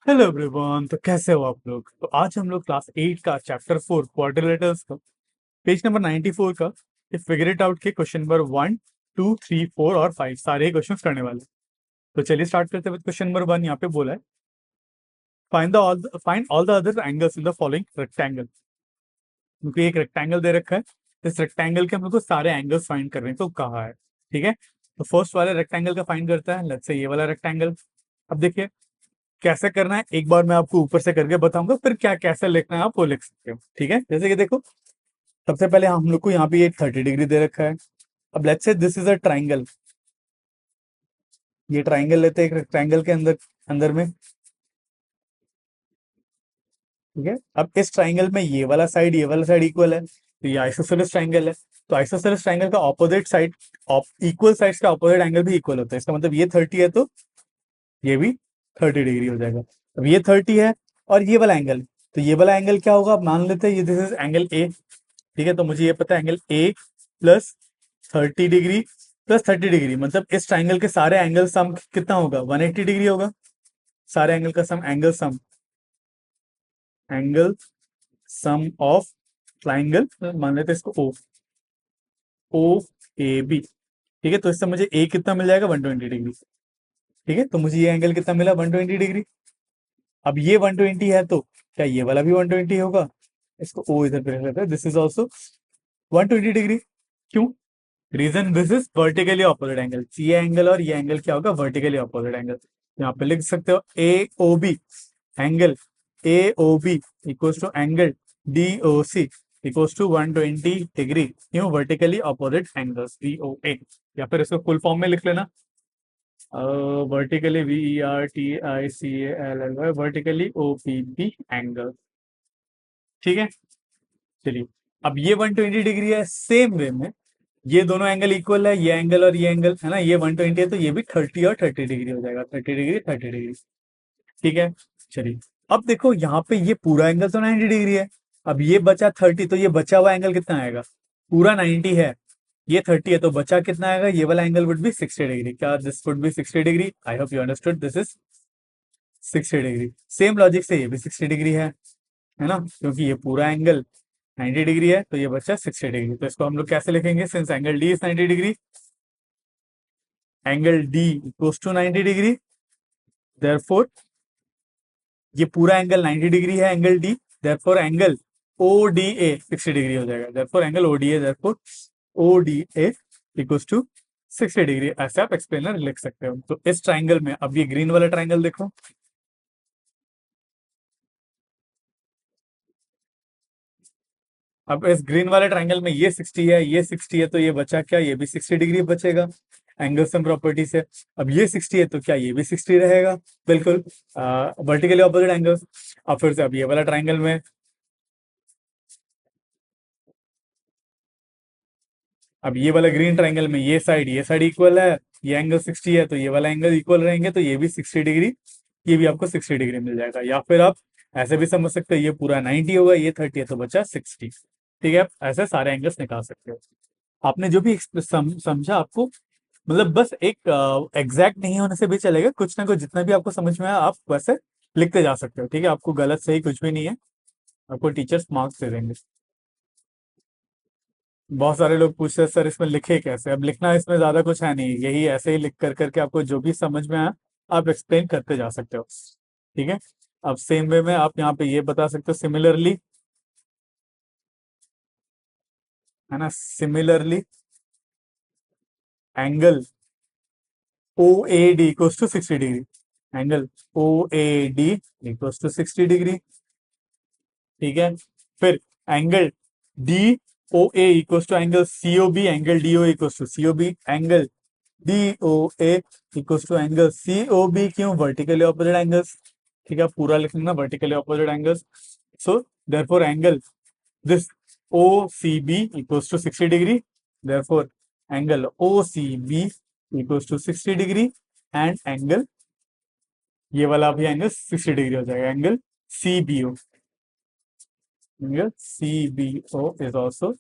Hello everyone. तो कैसे हो आप लोग? तो आज हम लोग क्लास 8 का चैप्टर 4 क्वाड्रिलेटरल्स का पेज नंबर 94 का फिगर इट आउट के क्वेश्चन नंबर 1, 2, 3, 4 और 5 सारे क्वेश्चंस करने वाले हैं। तो चलिए स्टार्ट करते हैं। क्वेश्चन नंबर 1 यहाँ पे बोला है, find all the other angles in the following rectangle. क्योंकि एक रेक्टेंगल दे रखा है, इस रेक्टेंगल के हम लोग को सारे एंगल्स फाइंड करने हैं। तो कहाँ है? ठीक है, तो फर्स्ट वाले रेक्टेंगल का फाइंड करता है। लेट्स से ये वाला रेक्टेंगल। अब देखिए कैसे करना है, एक बार मैं आपको ऊपर से करके बताऊंगा, फिर क्या कैसे लिखना है आप वो लिख सकते हो। ठीक है, जैसे कि देखो, सबसे पहले हम लोग को यहाँ पे एक 30 डिग्री दे रखा है। अब let's say this is a triangle. ये ट्राइंगल लेते हैं एक रेक्टेंगल के अंदर अंदर में। ठीक है, अब इस ट्राइंगल में ये वाला साइड इक्वल है, तो ये आइसोसेलेस ट्राइंगल है। तो आइसोसेलेस ट्राइंगल का ऑपोजिट साइड, इक्वल साइड्स का ऑपोजिट एंगल भी इक्वल होता है। इसका मतलब ये 30 है तो ये भी 30 डिग्री हो जाएगा। अब ये 30 है और ये वाला एंगल, तो ये वाला एंगल क्या होगा? अब मान लेते हैं ये दिस इज एंगल ए। ठीक है, तो मुझे ये पता है angle A plus 30 degree plus 30 degree, मतलब इस ट्राइंगल के सारे एंगल सम कितना होगा? 180 डिग्री होगा। सारे एंगल का सम, एंगल सम ऑफ ट्राइंगल, मान लेते हैं इसको ओ, ओ ए बी। ठीक है, तो इससे मुझे ए कितना मिल जाएगा? 120 डिग्री। ठीक है, तो मुझे ये एंगल कितना मिला? 120 डिग्री। अब ये 120 है तो क्या ये वाला भी 120 होगा? इसको ओ इधर पे रख लेते हैं। This is also 120 degree. क्यों? Reason this is vertically opposite angle. ये एंगल और ये एंगल क्या होगा? Vertically opposite angle. यहाँ पे लिख सकते हो A O B angle, A O B equals to angle D O C equals to 120 degree. क्यों? Vertically opposite angles V O A. या फिर इसको फुल फॉर्म में लिख लेना, vertically V E R T I C L L Y, vertically O P P angle. ठीक है, चलिए। अब ये 120 डिग्री है, सेम वे में ये दोनों एंगल इक्वल है, ये एंगल और ये एंगल है ना, ये 120 है तो ये भी 30 और 30 डिग्री हो जाएगा। 30 डिग्री 30 डिग्री। ठीक है, चलिए। अब देखो यहाँ पे ये पूरा एंगल तो 90 डिग्री है। अब ये बचा 30, तो ये बचा हुआ एंगल कितना आएगा? पूरा 90 है, ये 30 है, तो बचा कितना आएगा? ये वाला एंगल वुड बी 60 डिग्री। क्या this would be 60 degree? I hope you understood, this is 60 degree. Same logic से ये भी 60 डिग्री है ना, क्योंकि ये पूरा एंगल 90 डिग्री है तो ये बचा 60 डिग्री। तो इसको हम लोग कैसे लिखेंगे? Since angle D is 90 degree, angle D equals to 90 degree, therefore ये पूरा एंगल 90 डिग्री है, angle D, therefore angle O D A 60 degree हो जाएगा। Therefore angle O D A, therefore O D A equals to 60 degree. ऐसे आप explainer लिख सकते हो। तो इस ट्राइंगल में, अब ये ग्रीन वाला ट्राइंगल देखो, अब इस ग्रीन वाले ट्राइंगल में ये 60 है, ये 60 है, तो ये बचा क्या? ये भी 60 डिग्री बचेगा एंगल सम प्रॉपर्टी से। अब ये 60 है तो क्या ये भी 60 रहेगा? बिल्कुल, वर्टिकली ऑपोजिट एंगल्स। अब फिर से अब ये वाला ट्राइंगल में, अब ये वाला ग्रीन ट्राइंगल में ये साइड इक्वल है, ये एंगल 60 है तो ये वाला एंगल इक्वल रहेंगे, तो ये भी 60 डिग्री, ये भी आपको 60 डिग्री मिल जाएगा। या फिर आप ऐसे भी समझ सकते हो, ये पूरा 90 होगा, ये 30 है तो बचा 60। ठीक है, आप ऐसे सारे एंगल्स निकाल सकते हो। आपने जो भी समझा, आपको मतलब बस एक एग्जैक्ट नहीं होने से भी चलेगा, कुछ ना कुछ जितना भी आपको समझ में आया आप वैसे लिखते जा सकते हो। ठीक है, आपको गलत सही कुछ भी नहीं है, आपको टीचर्स मार्क्स दे देंगे। बहुत सारे लोग पूछते हैं सर इसमें लिखे कैसे? अब लिखना इसमें ज्यादा कुछ है नहीं, यही ऐसे ही लिख कर करके आपको जो भी समझ में आया आप एक्सप्लेन करते जा सकते हो। ठीक है, अब सेम वे में आप यहाँ पे ये बता सकते हो, सिमिलरली, है ना, similarly angle O A D equals to 60 degree, angle O A D equals to 60 degree. ठीक है, फिर angle D O A equals to angle C O B, angle D O equals to C O B, angle D O A equals to angle C O B. क्यों? Vertically opposite angles. ठीक है, पूरा लिख लेना, vertically opposite angles. So therefore angle this O C B equals to 60 degree, therefore angle O C B equals to 60 degree, and angle, ये वाला भी angle 60 degree हो जाएगा, angle C B O, angle C B O is also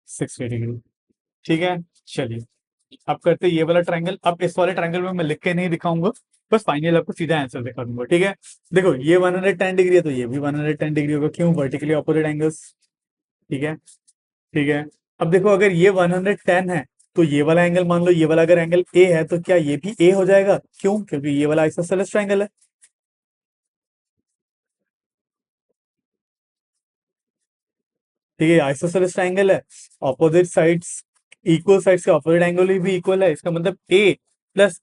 60 degree. ठीक है, चलिए अब करते हैं ये वाला ट्रायंगल। अब इस वाले ट्रायंगल में मैं लिख के नहीं दिखाऊंगा, बस फाइनली आपको सीधा आंसर दिखा दूंगा, ठीक है। देखो ये 110 डिग्री है तो ये भी 110 डिग्री होगा, क्यों, वर्टिकली ऑपोजिट एंगल्स, ठीक है। ठीक है, अब देखो अगर ये 110 है तो ये वाला एंगल, मान लो ये वाला अगर एंगल ए है तो क्या ये भी ए हो जाएगा, क्यों, क्योंकि ये वाला आइसोसेलेस ट्रायंगल है। ठीक है, आइसोसेलेस ट्रायंगल है, ऑपोजिट साइड्स, इक्वल साइड्स के ऑपोजिट एंगल भी इक्वल है, इसका मतलब ए प्लस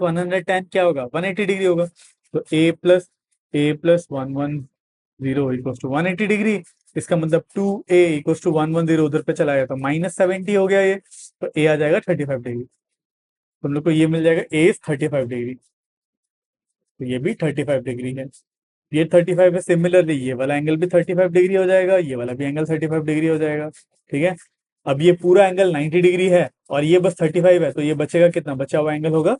110 क्या होगा, 180 डिग्री होगा। तो ए प्लस 110 इक्वल्स टू 180 डिग्री, इसका मतलब 2a इक्वल्स टू 110 उधर पे चला गया तो -70 हो गया ये, तो ए आ जाएगा 35 डिग्री। तुम लोग को ये मिल जाएगा ए 35 डिग्री, तो ये भी 35 डिग्री है। ये 35 है, सिमिलरली ये वाला एंगल भी 35 डिग्री हो जाएगा, ये वाला भी एंगल 35 डिग्री हो जाएगा, ठीक है। अब ये पूरा एंगल 90 डिग्री है और ये बस 35 है, तो ये बचेगा कितना, बचा हुआ एंगल होगा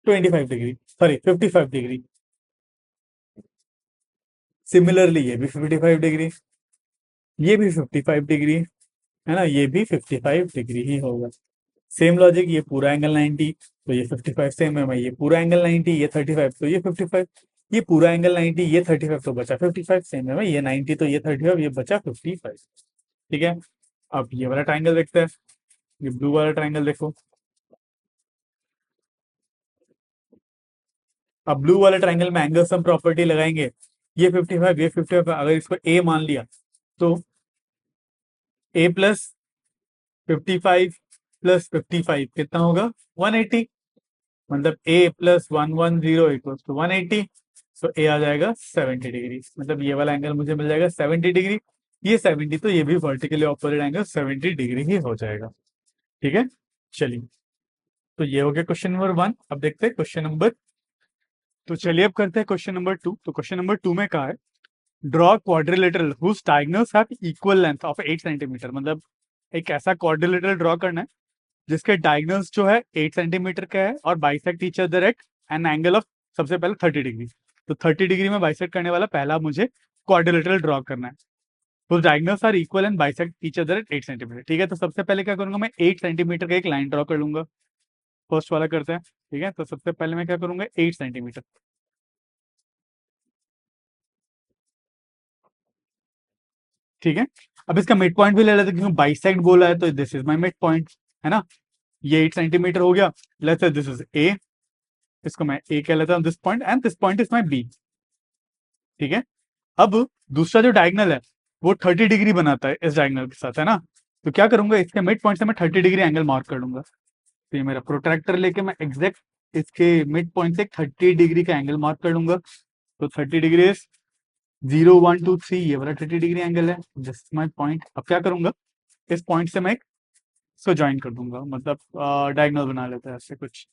25 डिग्री, सॉरी 55 डिग्री। सिमिलरली ये भी 55 डिग्री, ये भी 55 डिग्री, है ना, ये भी 55 डिग्री ही होगा। सेम लॉजिक, ये पूरा एंगल 90 तो ये 55 सेम है, ये पूरा एंगल 90 ये 35 तो ये 55, ये पूरा एंगल 90 ये 35 तो बचा 55 सेम है, ये 90 तो ये 35 ये बचा 55, ठीक है। अब ये वाला ट्राइंगल देखते हैं, ये ब्लू वाला ट्राइंगल देखो। अब ब्लू वाले ट्राइंगल में एंगल सम प्रॉपर्टी लगाएंगे, ये 55 ये 55, अगर इसको ए मान लिया तो a+55 + 55 कितना होगा, 180, मतलब a+110 = 180, तो ए आ जाएगा 70 डिग्री, मतलब ये वाला एंगल मुझे मिल जाएगा 70 डिग्री, ये 70 तो ये भी वर्टिकली ऑपोजिट एंगल 70 डिग्री ही हो जाएगा, ठीक है। चलिए, तो ये हो गया क्वेश्चन नंबर 1। अब देखते हैं क्वेश्चन नंबर, तो चलिए अब करते हैं क्वेश्चन नंबर 2। तो क्वेश्चन नंबर 2 में कहा है, draw quadrilateral whose diagonals have equal length of 8 centimetre, मतलब एक ऐसा क्वाड्रिलेटरल ड्रॉ करना है जिसके डायगोनल्स जो है 8 सेंटीमीटर का है और bisect each other eight an angle of, सबसे पहले 30 डिग्री, तो 30 डिग्री में बाइसेक्ट करने वाला पहला मुझे क्वाड्रिलेटरल ड्रॉ करना है। तो diagonals are equal and bisect each other at 8 centimetre, ठीक है। तो सबसे पहले क्या करूंगा, मैं 8 सेंटीमीटर का एक लाइन ड्रॉ कर लूंगा, फर्स्ट वाला करते हैं, ठीक है। तो सबसे पहले मैं क्या करूंगा, 8 सेंटीमीटर, ठीक है। अब इसका मिड पॉइंट भी ले लेते हैं, क्योंकि बाइसेक्ट बोला है तो this is my mid point, है ना। ये 8 सेंटीमीटर हो गया, let's say this is a, इसको मैं ए कह लेता हूँ, this point, and this point is my B, ठीक है। अब दूसरा जो डायगनल है वो 30 डिग्री बनाता है इस डायगनल के साथ, है ना। तो क्या करूंगा, इसके मिड पॉइंट से मैं 30 डिग्री एंगल मार्क कर लूंगा, तो ये मेरा प्रोट्रैक्टर लेके मैं एग्जैक्ट इसके मिड पॉइंट से 30 डिग्री का एंगल मार्क कर लूंगा। तो 30 डिग्री इज 0 1 2 3, ये वाला 30 डिग्री एंगल है, दिस माई पॉइंट। अब क्या करूंगा, इस पॉइंट से मैं इसको ज्वाइन कर दूंगा, मतलब डायगोनल बना लेता है ऐसे कुछ,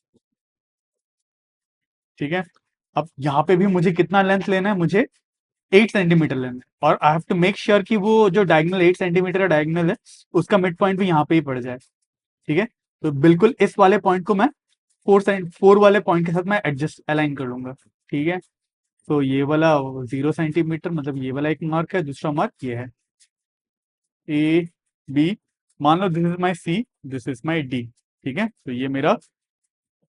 ठीक है। अब यहाँ पे भी मुझे कितना लेंथ लेना है, मुझे 8 सेंटीमीटर लेना है, और I have to make sure कि वो जो डायगोनल 8 सेंटीमीटर का डायगोनल है उसका मिड पॉइंट भी यहाँ पे ही पड़ जाए, ठीक है। तो बिल्कुल इस वाले पॉइंट को मैं 4 वाले पॉइंट के साथ मैं एडजस्ट अलाइन कर लूंगा, ठीक है। तो ये वाला 0 सेंटीमीटर, मतलब ये वाला एक मार्क है, दूसरा मार्क ये है ए बी, मान लो this is my C, this is my D, ठीक है। तो ये मेरा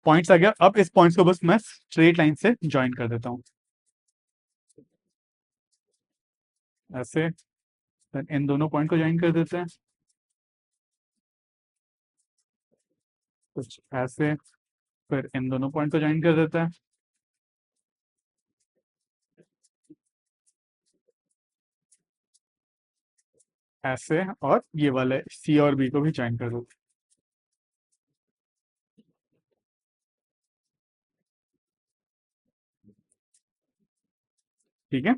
पॉइंट्स आ गया। अब इस पॉइंट्स को बस मैं स्ट्रेट लाइन से ज्वाइन कर देता हूँ ऐसे, फिर इन दोनों पॉइंट को ज्वाइन कर देते हैं कुछ ऐसे, फिर इन दोनों पॉइंट को ज्वाइन कर देते हैं ऐसे, और ये वाले सी और बी को भी ज्वाइन कर देते हैं, ठीक है।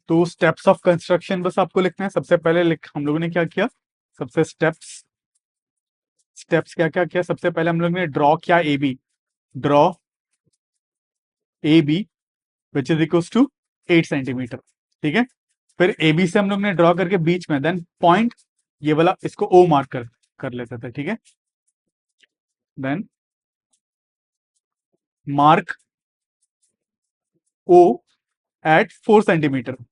तो स्टेप्स ऑफ कंस्ट्रक्शन बस आपको लिखना है। सबसे पहले हम लोगों ने क्या किया, सबसे स्टेप्स स्टेप्स क्या क्या किया, सबसे पहले हम लोग ने ड्रॉ किया A B, draw A B which is equals to 8 centimetre, ठीक है। फिर ए बी से हम लोग ने ड्रॉ करके बीच में, देन पॉइंट ये वाला इसको ओ मार्क कर लेते थे, ठीक है। देन मार्क ओ एट 4 सेंटीमीटर, ठीक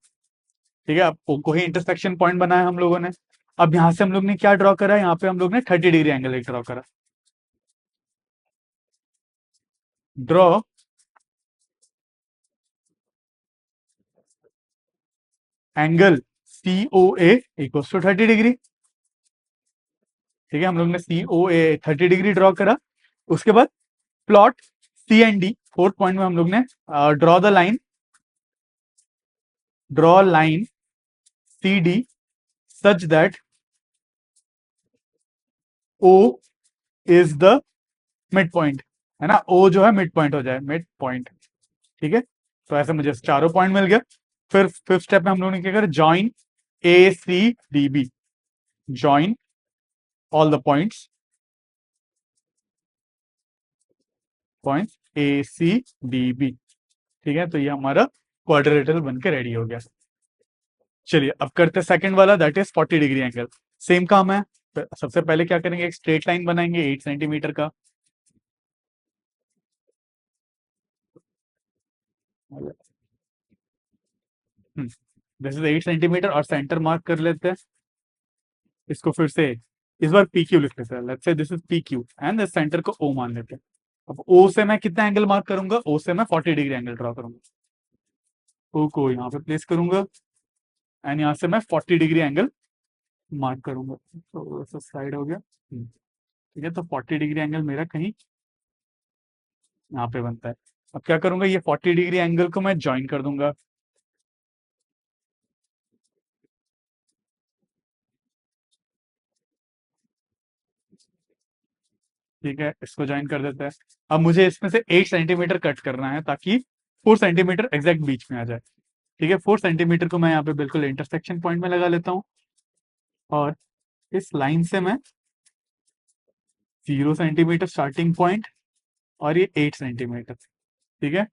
है। अब ओ को ही इंटरसेक्शन पॉइंट बनाया हम लोगों ने। अब यहां से हम लोग ने क्या ड्रॉ करा, यहाँ पे हम लोग ने 30 डिग्री एंगल एक ड्रॉ करा, draw angle COA equals to 30 degree. ठीक है, हम लोग ने COA 30 डिग्री ड्रॉ करा। उसके बाद प्लॉट CND, फोर्थ पॉइंट में हम लोग ने draw the line, draw line CD such that O is the mid point, है ना, O जो है मिड पॉइंट हो जाए, मिड पॉइंट। ठीक है, तो ऐसे मुझे चारों पॉइंट मिल गया। फिर फिफ्थ स्टेप में हम लोगों ने क्या करा, join ACDB, join all the points ACDB। ठीक है, तो ये हमारा क्वाड्रिलेटरल बन के रेडी हो गया। चलिए अब करते हैं सेकंड वाला, that is 40 degree angle. Same काम है। सबसे पहले क्या करेंगे, एक स्ट्रेट लाइन बनाएंगे 8 सेंटीमीटर का। दिस इज 8 सेंटीमीटर और सेंटर मार्क कर लेते हैं। इसको फिर से इस बार PQ लिख लेते हैं, let's say this is PQ and इस सेंटर को O मान लेते हैं। अब O से मैं कितना एंगल मार्क करूंगा, O से मैं 40 डिग्री एंगल ड्रॉ करूंगा। O को यहाँ पे प्लेस करूंगा एंड यहाँ से मैं 40 डिग्री एंगल मार्क करूंगा। तो ऐसा साइड हो गया। ठीक है, तो 40 डिग्री एंगल मेरा कहीं यहाँ पे बनता है। अब क्या करूंगा, ये 40 डिग्री एंगल को मैं ज्वाइन कर दूंगा। ठीक है, इसको ज्वाइन कर देते हैं। अब मुझे इसमें से 8 सेंटीमीटर कट करना है ताकि 4 सेंटीमीटर एग्जैक्ट बीच में आ जाए। ठीक है, 4 सेंटीमीटर को मैं यहाँ पे बिल्कुल इंटरसेक्शन पॉइंट में लगा लेता हूँ और इस लाइन से मैं 0 सेंटीमीटर स्टार्टिंग पॉइंट और ये 8 सेंटीमीटर। ठीक है,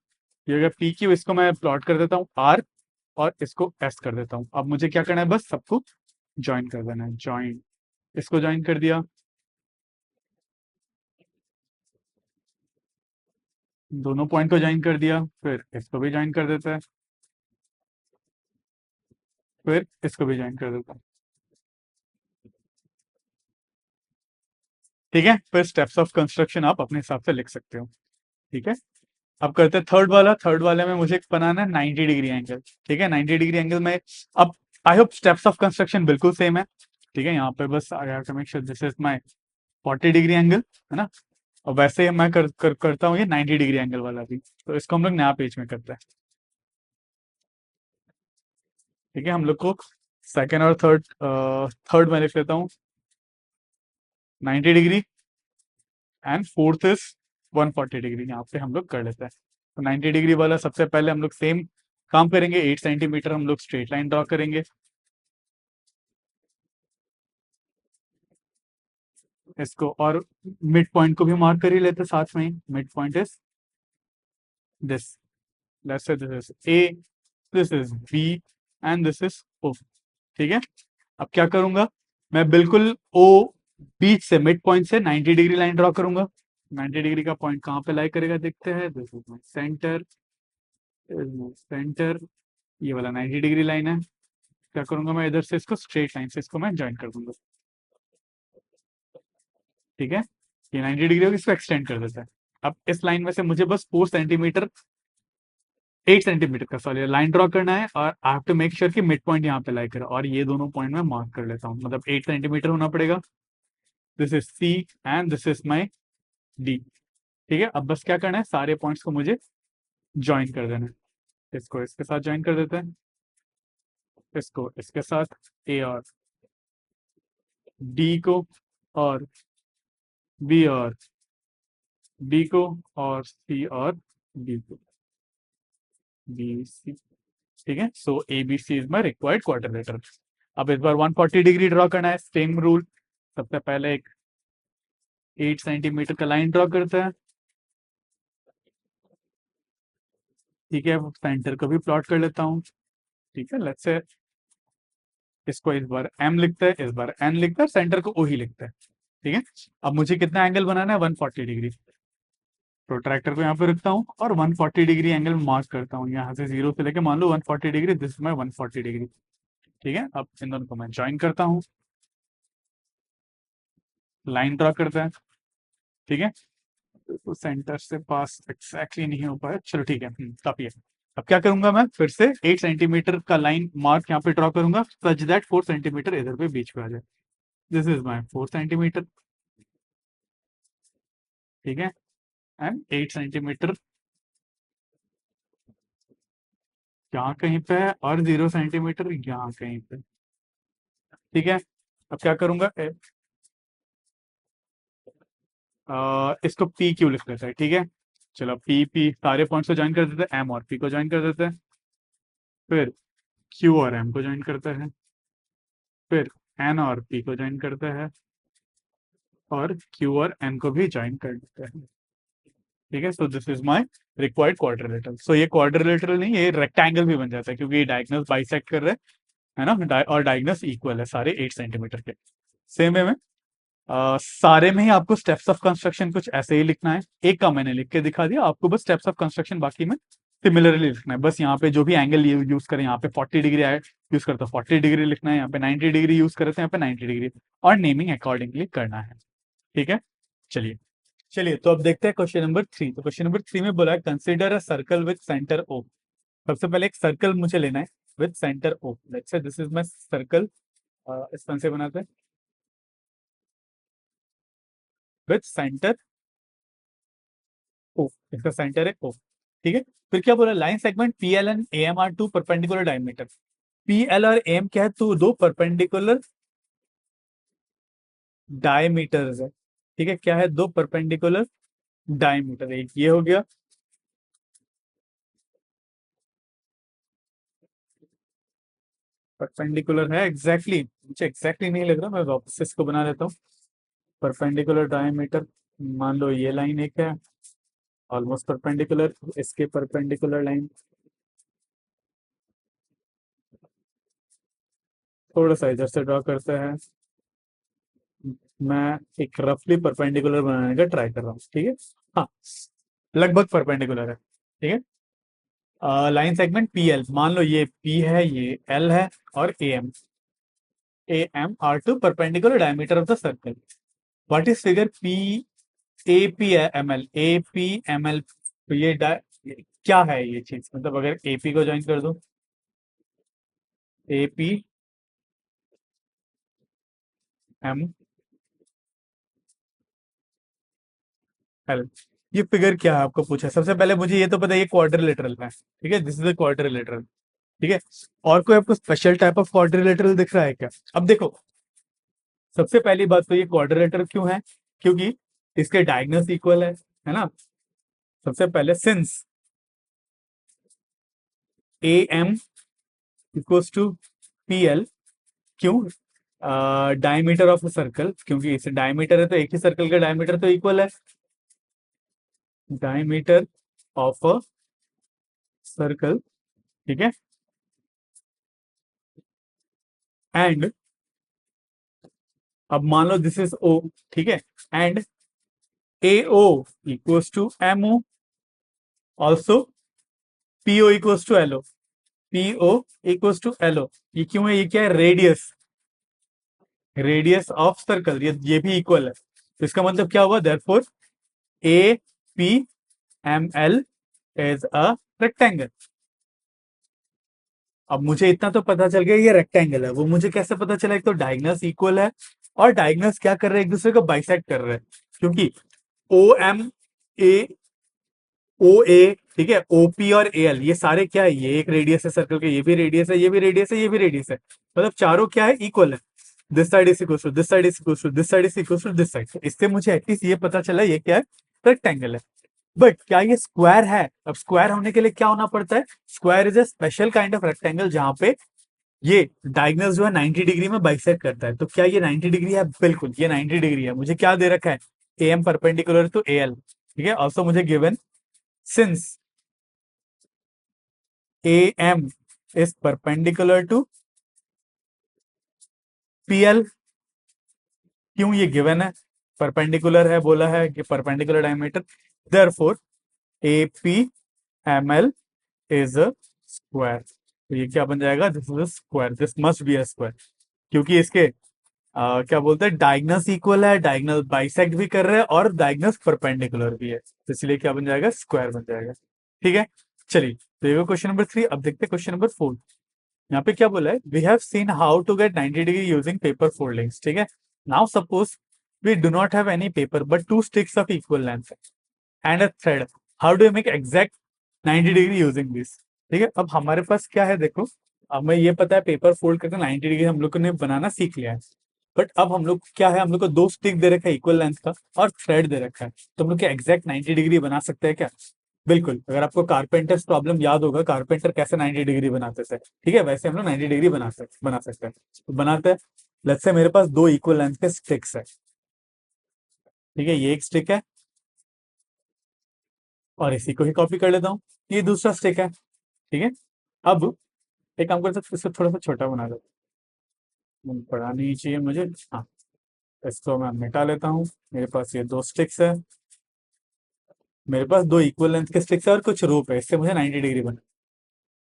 ये अगर PQ, इसको मैं प्लॉट कर देता हूँ R और इसको S कर देता हूँ। अब मुझे क्या करना है, बस सबको ज्वाइन कर देना है, ज्वाइन। इसको ज्वाइन कर दिया, दोनों पॉइंट को ज्वाइन कर दिया, फिर इसको भी ज्वाइन कर देता है, फिर इसको भी ज्वाइन कर देता है। ठीक है, फिर स्टेप्स ऑफ कंस्ट्रक्शन आप अपने हिसाब से लिख सकते हो। ठीक है, अब करते हैं थर्ड वाला। थर्ड वाले में मुझे बनाना है 90 डिग्री एंगल। ठीक है, 90 डिग्री एंगल में अब I hope steps of construction बिल्कुल सेम है। ठीक है, यहाँ पे बस I have to make sure this is my 40 degree angle, है ना। और वैसे ही मैं करता हूँ ये 90 डिग्री एंगल वाला भी। तो इसको हम लोग नया पेज में करते हैं। ठीक है, हम लोग को सेकेंड और थर्ड, थर्ड में लिख लेता हूँ 90 degree and fourth is 140 degree. यहाँ पे हम लोग कर लेते हैं। तो 90 डिग्री वाला सबसे पहले हम लोग सेम काम करेंगे, 8 सेंटीमीटर हम लोग स्ट्रेट लाइन ड्रॉ करेंगे। इसको और मिड पॉइंट को भी मार्क कर ही लेते हैं साथ में ही। Mid point is this, let's say this is A, this is B and this is O। ठीक है, अब क्या करूंगा, मैं बिल्कुल O बीच से, मिड पॉइंट से 90 डिग्री लाइन ड्रॉ करूंगा। 90 डिग्री का पॉइंट कहाँ पे लाई करेगा देखते हैं, this is my centre, centre, ये वाला 90 डिग्री लाइन है। क्या करूंगा, मैं इधर से इसको स्ट्रेट लाइन से इसको मैं ज्वाइन कर दूंगा। ठीक है, ये 90 डिग्री होगी, इसको एक्सटेंड कर देता है। अब इस लाइन में से मुझे बस 4 सेंटीमीटर, 8 सेंटीमीटर का सॉरी लाइन ड्रॉ करना है और I have to make sure कि मिड पॉइंट यहाँ पे लाई करे, और ये दोनों पॉइंट में मार्क कर लेता हूँ, मतलब 8 सेंटीमीटर होना पड़ेगा। This is C and this is my D। ठीक है, अब बस क्या करना है, सारे पॉइंट्स को मुझे ज्वाइन कर देना है। इसको इसके साथ ज्वाइन कर देते हैं, इसको इसके साथ, A और D को, और B और D को, और C और D को, BC। ठीक है, सो ABC is my required quadrilateral. अब इस बार 140 डिग्री ड्रॉ करना है, सेम रूल। सबसे पहले एक 8 सेंटीमीटर का लाइन ड्रॉ करते हैं। ठीक है, सेंटर को भी प्लॉट कर लेता हूँ। ठीक है, लेट्स से इसको इस बार M लिखता है, इस बार N लिखता है, सेंटर को O ही लिखता है। ठीक है, अब मुझे कितना एंगल बनाना है, 140 डिग्री। प्रोट्रैक्टर को यहाँ पे रखता हूँ और 140 डिग्री एंगल मार्क करता हूँ, यहाँ से 0 से लेके मान लो 140 degree, this is my 140 degree. ठीक है, अब इन दोनों को मैं ज्वाइन करता हूँ, लाइन ड्रॉ करता है। ठीक है, तो सेंटर से पास एक्जैक्टली नहीं हो पाया, चलो ठीक है, काफी है। अब क्या करूंगा मैं, फिर से 8 सेंटीमीटर का लाइन मार्क यहाँ पे ड्रॉ करूंगा सच दैट 4 सेंटीमीटर इधर पे बीच पे आ जाए। दिस इज माई 4 सेंटीमीटर, ठीक है, एंड 8 सेंटीमीटर यहाँ कहीं पे है, और 0 सेंटीमीटर यहाँ कहीं पे, ठीक है। अब क्या करूंगा, इसको पी क्यू लिख लेते हैं, ठीक है। चलो पी पी सारे पॉइंट्स को ज्वाइन कर देते हैं, एम और पी को ज्वाइन कर देते हैं, फिर क्यू और एम को ज्वाइन करते हैं, फिर एन और पी को ज्वाइन करते हैं, और क्यू और एन को भी ज्वाइन कर देते हैं, ठीक है। So this is my required quadrilateral. So ये क्वाड्रिलेटरल नहीं, ये रेक्टेंगल भी बन जाता है क्योंकि ये डायगोनल बाइसेक्ट कर रहे हैं, है ना, और डायगोनल इक्वल है सारे 8 सेंटीमीटर के। सेम वे में सारे में ही आपको स्टेप्स ऑफ कंस्ट्रक्शन कुछ ऐसे ही लिखना है। एक का मैंने लिख के दिखा दिया आपको, बस स्टेप्स ऑफ कंस्ट्रक्शन बाकी में सिमिलरली लिखना है। बस यहाँ पे जो भी एंगल यूज करें, यहाँ पे 40 डिग्री यूज करते हैं 40 डिग्री लिखना है, यहाँ पे 90 डिग्री यूज करते हैं यहाँ पे 90 डिग्री, और नेमिंग अकॉर्डिंगली करना है, ठीक है। चलिए चलिए, तो अब देखते हैं क्वेश्चन नंबर 3। तो क्वेश्चन नंबर 3 में बोला है consider a circle with centre O. सबसे पहले एक सर्कल मुझे लेना है with centre O. Let's say this is my circle, इस तरह से बनाते हैं विद सेंटर ओ, इसका सेंटर है ओ, ठीक है। फिर क्या बोला, line segment P L and A M are two perpendicular diameter. P L और एम क्या है, तो दो परपेंडिकुलर डायमीटर्स है, ठीक है। क्या है, दो परपेंडिकुलर डायमीटर, एक ये हो गया, परपेंडिकुलर है एग्जैक्टली मुझे एग्जैक्टली नहीं लग रहा, मैं वापस इसको बना लेता हूँ। परपेंडिकुलर डायमीटर, मान लो ये लाइन एक है ऑलमोस्ट परपेंडिकुलर, इसके परपेंडिकुलर लाइन थोड़ा सा इधर से ड्रॉ करते हैं। मैं एक रफली परपेंडिकुलर बनाने का ट्राई कर रहा हूँ, ठीक है। हाँ, लगभग परपेंडिकुलर है, ठीक है। लाइन सेगमेंट पी एल, मान लो ये पी है, ये एल है, और A M are two perpendicular diameter of the circle. What is figure P A P M L, A P M L, तो ये क्या है ये चीज, मतलब अगर ए पी को ज्वाइन कर दूं, ए पी एम एल, ये फिगर क्या है आपको पूछा। सबसे पहले मुझे ये तो पता है ये क्वाड्रिलेटरल है, ठीक है, दिस इज अ क्वाड्रिलेटरल, ठीक है। और कोई आपको स्पेशल टाइप ऑफ क्वाड्रिलेटरल दिख रहा है क्या। अब देखो, सबसे पहली बात तो ये क्वाड्रिलेटरल क्यों है, क्योंकि इसके डायगोनल्स इक्वल है ना। सबसे पहले since A M equals to P L, क्यों, डायमीटर ऑफ सर्कल, क्योंकि इसे डायमीटर है तो एक ही सर्कल का डायमीटर तो इक्वल है, डायमीटर ऑफ अ सर्कल, ठीक है। एंड अब मान लो दिस इज ओ, ठीक है, and A O equals to M O, also P O equals to L O, P O equals to L O. ये क्यों है, ये क्या है, रेडियस, रेडियस ऑफ सर्कल, ये भी इक्वल है, तो इसका मतलब क्या हुआ, therefore A P M L is a rectangle. अब मुझे इतना तो पता चल गया ये रेक्टेंगल है, वो मुझे कैसे पता चला, एक तो डायगोनल्स इक्वल है, और डायगोनल्स क्या कर रहे हैं, एक दूसरे को बाइसेक्ट कर रहे हैं, क्योंकि ओ एम ए ओ ए, ठीक है, ओपी और ए एल, ये सारे क्या है, ये एक रेडियस है सर्कल के, ये भी रेडियस है, ये भी रेडियस है, ये भी रेडियस है, मतलब चारों क्या है, इक्वल है। This side is equal to this side is equal to this side is equal to this side, इससे मुझे एटलीस्ट ये पता चला ये क्या है, रेक्टेंगल है। बट क्या ये स्क्वायर है, अब स्क्वायर होने के लिए क्या होना पड़ता है, square is a special kind of rectangle जहां पे ये डायगोनल जो है 90 डिग्री में बाइसेक्ट करता है। तो क्या ये 90 डिग्री है, बिल्कुल ये 90 डिग्री है। मुझे क्या दे रखा है, A M perpendicular to A L, ठीक है। ऑल्सो मुझे given since A M is perpendicular to P L, क्यों, ये गिवन है, परपेंडिकुलर है, बोला है कि perpendicular diameter, therefore A P M L is a square. तो ये क्या बन जाएगा, this is a square, this must be a square, क्योंकि इसके क्या बोलते हैं, डायगोनल्स इक्वल है, डायगोनल बाइसेक्ट भी कर रहे हैं, और डायगोनल्स परपेंडिकुलर भी है, तो इसलिए क्या बन जाएगा, स्क्वायर बन जाएगा, ठीक है। चलिए, तो ये क्वेश्चन नंबर 3। अब देखते हैं क्वेश्चन नंबर 4। यहाँ पे क्या बोला है, we have seen how to get 90 degree using paper foldings. ठीक है, now suppose we do not have any paper but two sticks of equal length and a thread, how do you make exact 90 degree using this. ठीक है, अब हमारे पास क्या है, देखो, अब हमें ये पता है पेपर फोल्ड करके 90 डिग्री हम लोग ने बनाना सीख लिया है। बट अब हम लोग क्या है, हम लोग को दो स्टिक दे रखा है इक्वल लेंथ का और थ्रेड दे रखा है, तो हम लोग क्या एग्जैक्ट 90 डिग्री बना सकते हैं क्या? बिल्कुल। अगर आपको कारपेंटर्स प्रॉब्लम याद होगा, कारपेंटर कैसे 90 डिग्री बनाते थे, ठीक है, वैसे हम लोग 90 डिग्री बना सकते हैं। तो बनाते हैं। लेट्स से मेरे पास दो इक्वल लेंथ के स्टिक्स है। ठीक है, ये एक स्टिक है और इसी को ही कॉपी कर लेता हूँ, ये दूसरा स्टिक है। ठीक है, अब एक काम कर सकते हैं, इसको थोड़ा सा छोटा बना देता हूँ, बड़ा नहीं चाहिए मुझे। हाँ, इसको मैं मिटा लेता हूँ। मेरे पास ये दो स्टिक्स है, मेरे पास दो इक्वल लेंथ के स्टिक्स है और कुछ रोप है, इससे मुझे 90 डिग्री बना।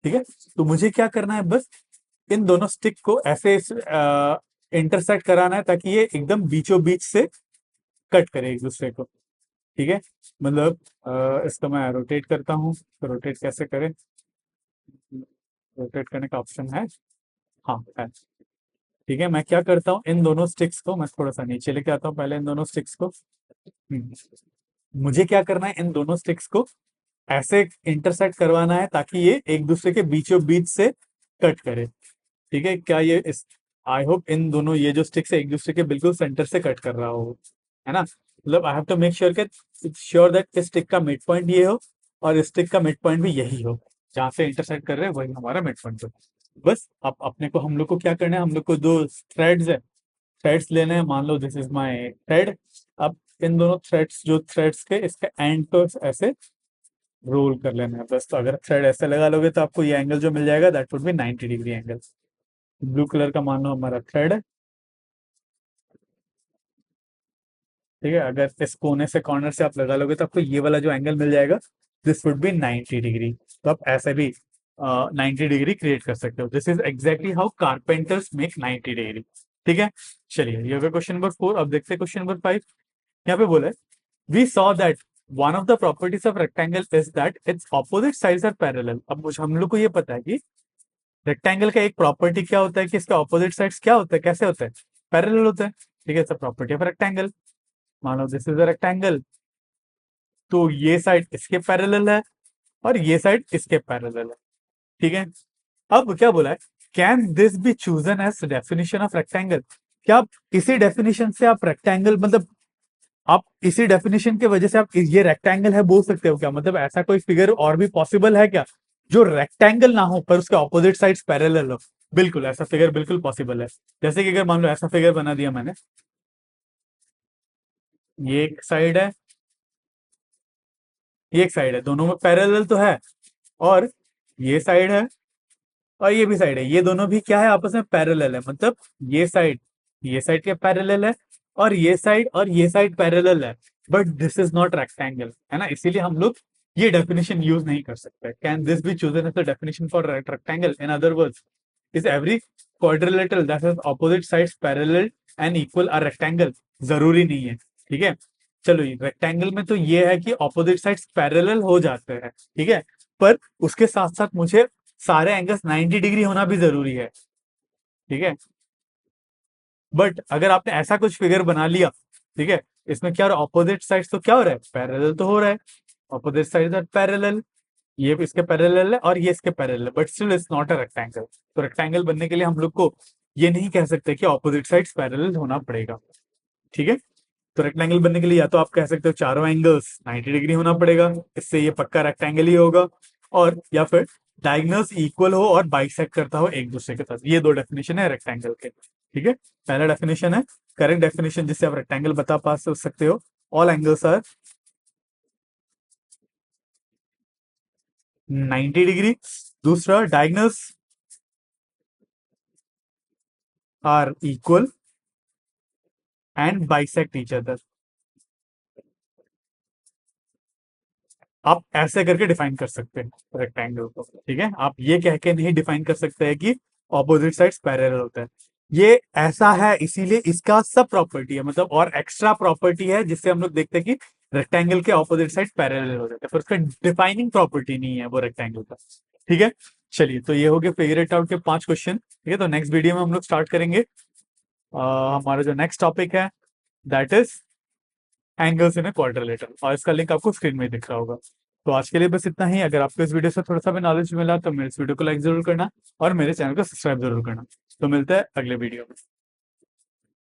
ठीक है, तो मुझे क्या करना है, बस इन दोनों स्टिक को ऐसे इंटरसेक्ट कराना है ताकि ये एकदम बीचों बीच से कट करे एक दूसरे को। ठीक है, मतलब इसको मैं रोटेट करता हूँ, तो रोटेट कैसे करें, रोटेट करने का ऑप्शन है, हाँ है। ठीक है, मैं क्या करता हूँ, इन दोनों स्टिक्स को मैं थोड़ा सा नीचे लेके आता हूँ, पहले इन दोनों स्टिक्स को। मुझे क्या करना है, इन दोनों स्टिक्स को ऐसे इंटरसेक्ट करवाना है ताकि ये एक दूसरे के बीचों बीच से कट करे। ठीक है, क्या ये इस, आई होप इन दोनों ये जो स्टिक्स है एक दूसरे के बिल्कुल सेंटर से कट कर रहा हो, है ना? मतलब I have to make sure that this stick का मिड पॉइंट ये हो और इस स्टिक का मिड पॉइंट भी यही हो, जहां से इंटरसेक्ट कर रहे हैं वही हमारा मिड पॉइंट हो। बस अब अपने को, हम लोग को क्या करना है, हम लोग को दो थ्रेड्स है, थ्रेड्स लेने हैं। मान लो दिस इज माय थ्रेड। अब इन दोनों थ्रेड्स, जो थ्रेड्स के इसके एंड को ऐसे रोल कर लेना है बस। तो अगर थ्रेड ऐसे लगा लोगे तो आपको ये एंगल जो मिल जाएगा, that would be 90 degree angle. Blue colour का मान लो हमारा थ्रेड है। ठीक है, अगर इस कोने से कॉर्नर से आप लगा लोगे तो आपको ये वाला जो एंगल मिल जाएगा, दिस वुड बी 90 डिग्री। तो आप ऐसे भी 90 डिग्री क्रिएट कर सकते हो। This is exactly how carpenters make 90 degree. ठीक है, चलिए, ये हो गया क्वेश्चन नंबर 4। अब देखते हैं क्वेश्चन नंबर 5। यहाँ पे बोला है, we saw that one of the properties of rectangle is that it's opposite sides are parallel. अब मुझे, हम लोग को ये पता है कि रेक्टेंगल का एक प्रॉपर्टी क्या होता है कि इसके ऑपोजिट साइड्स क्या होता है, कैसे होता है, पैरेलल होता है। ठीक है, it's a property of rectangle. मान लो दिस इज अ रेक्टेंगल, तो ये साइड इसके पैरेलल है और ये साइड इसके पैरेलल है। ठीक है, अब क्या बोला है, can this be chosen as definition of rectangle. क्या आप इसी डेफिनेशन से आप रेक्टेंगल, मतलब आप इसी डेफिनेशन की वजह से आप ये रेक्टेंगल है बोल सकते हो क्या? मतलब ऐसा कोई फिगर और भी पॉसिबल है क्या जो रेक्टेंगल ना हो पर उसके ऑपोजिट साइड्स पैरेलल हो? बिल्कुल, ऐसा फिगर बिल्कुल पॉसिबल है। जैसे कि अगर मान लो ऐसा फिगर बना दिया मैंने, ये एक साइड है, ये एक साइड है, दोनों में पैरेलल तो है, और ये साइड है और ये भी साइड है, ये दोनों भी क्या है, आपस में पैरेलल है। मतलब ये साइड के पैरेलल है और ये साइड पैरेलल है। But this is not rectangle, है ना, इसीलिए हम लोग ये डेफिनेशन यूज नहीं कर सकते। Can this be chosen as the definition for rectangle? In other words, is every quadrilateral that has opposite sides parallel and equal are rectangle? जरूरी नहीं है। ठीक है, चलो, रेक्टेंगल में तो ये है कि ऑपोजिट साइड्स पैरेलल हो जाते हैं। ठीक है, पर उसके साथ साथ मुझे सारे एंगल्स 90 डिग्री होना भी जरूरी है। ठीक है, बट अगर आपने ऐसा कुछ फिगर बना लिया, ठीक है, इसमें क्या हो रहा है, ऑपोजिट साइड्स तो क्या हो रहा है, पैरेलल तो हो रहा है, ऑपोजिट साइड्स आर पैरेलल, ये इसके पैरेलल है और ये इसके पैरेलल है, but still it's not a rectangle. तो रेक्टेंगल बनने के लिए हम लोग को ये नहीं कह सकते कि ऑपोजिट साइड्स पैरेलल होना पड़ेगा। ठीक है, तो रेक्टेंगल बनने के लिए या तो आप कह सकते हो चारों एंगल्स 90 डिग्री होना पड़ेगा, इससे ये पक्का रेक्टेंगल ही होगा, और या फिर डायगोनल्स इक्वल हो और बाइसेक्ट करता हो एक दूसरे के साथ। ये दो डेफिनेशन है रेक्टेंगल के। ठीक है, पहला डेफिनेशन है करेक्ट डेफिनेशन जिससे आप रेक्टेंगल बता पा सकते हो, ऑल एंगल्स आर 90 डिग्री। दूसरा, diagonals are equal and bisect each other. आप ऐसे करके डिफाइन कर सकते हैं रेक्टेंगल को। ठीक है, आप ये कह के नहीं डिफाइन कर सकते हैं कि ऑपोजिट साइड्स पैरेलल होता है। ये ऐसा है इसीलिए इसका सब प्रॉपर्टी है, मतलब और एक्स्ट्रा प्रॉपर्टी है जिससे हम लोग देखते हैं कि रेक्टेंगल के ऑपोजिट साइड पैरेलल हो जाता है, पर उसका डिफाइनिंग प्रॉपर्टी नहीं है वो रेक्टेंगल का। ठीक है, चलिए तो ये हो गए फिगर इट आउट के 5 क्वेश्चन। ठीक है, तो नेक्स्ट वीडियो में हम लोग स्टार्ट करेंगे हमारा जो नेक्स्ट टॉपिक है, that is angles in a quadrilateral, और इसका लिंक आपको स्क्रीन में दिख रहा होगा। तो आज के लिए बस इतना ही। अगर आपको इस वीडियो से थोड़ा सा भी नॉलेज मिला तो मेरे इस वीडियो को लाइक जरूर करना और मेरे चैनल को सब्सक्राइब जरूर करना। तो मिलते हैं अगले वीडियो में।